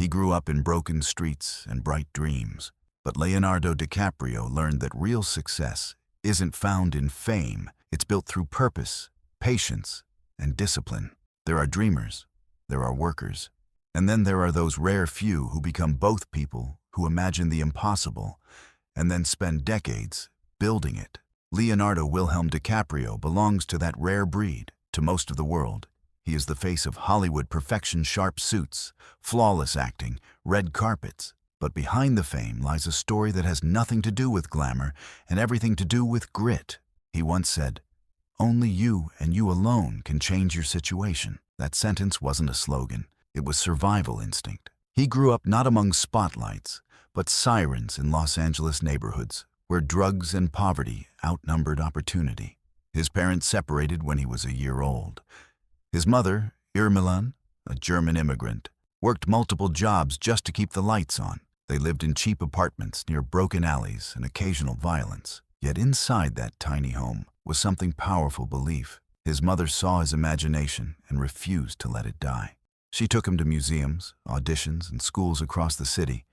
He grew up in broken streets and bright dreams. But Leonardo DiCaprio learned that real success isn't found in fame. It's built through purpose, patience, and discipline. There are dreamers, there are workers, and then there are those rare few who become both people who imagine the impossible and then spend decades building it. Leonardo Wilhelm DiCaprio belongs to that rare breed. To most of the world, he is the face of Hollywood perfection: sharp suits, flawless acting, red carpets. But behind the fame lies a story that has nothing to do with glamour and everything to do with grit. He once said, "Only you and you alone can change your situation." That sentence wasn't a slogan. It was survival instinct. He grew up not among spotlights, but sirens in Los Angeles neighborhoods, where drugs and poverty outnumbered opportunity. His parents separated when he was a year old. His mother, Irmelin, a German immigrant, worked multiple jobs just to keep the lights on. They lived in cheap apartments near broken alleys and occasional violence. Yet inside that tiny home was something powerful: belief. His mother saw his imagination and refused to let it die. She took him to museums, auditions, and schools across the city,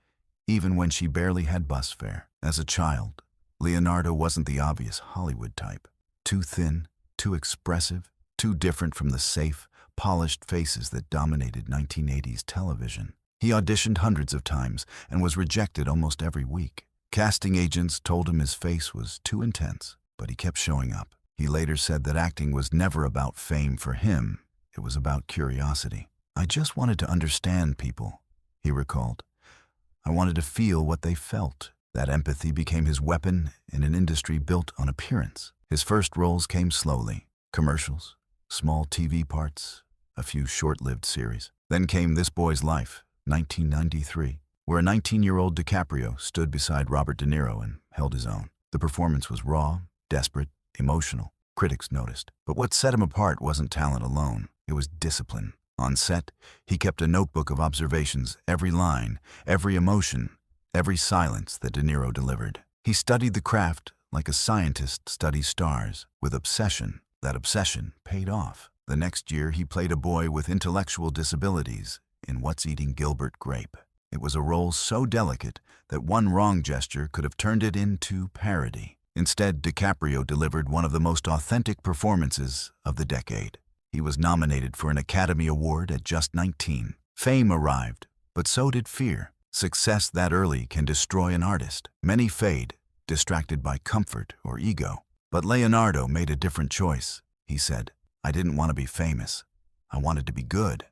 even when she barely had bus fare. As a child, Leonardo wasn't the obvious Hollywood type. Too thin, too expressive, too different from the safe, polished faces that dominated 1980s television. He auditioned hundreds of times and was rejected almost every week. Casting agents told him his face was too intense, but he kept showing up. He later said that acting was never about fame for him. It was about curiosity. "I just wanted to understand people," he recalled. "I wanted to feel what they felt." That empathy became his weapon in an industry built on appearance. His first roles came slowly: commercials, small TV parts, a few short-lived series. Then came This Boy's Life, 1993, where a 19-year-old DiCaprio stood beside Robert De Niro and held his own. The performance was raw, desperate, emotional. Critics noticed. But what set him apart wasn't talent alone. It was discipline. On set, he kept a notebook of observations: every line, every emotion, every silence that De Niro delivered. He studied the craft like a scientist studies stars, with obsession. That obsession paid off. The next year, he played a boy with intellectual disabilities in What's Eating Gilbert Grape. It was a role so delicate that one wrong gesture could have turned it into parody. Instead, DiCaprio delivered one of the most authentic performances of the decade. He was nominated for an Academy Award at just 19. Fame arrived, but so did fear. Success that early can destroy an artist. Many fade, distracted by comfort or ego. But Leonardo made a different choice. He said, "I didn't want to be famous. I wanted to be good."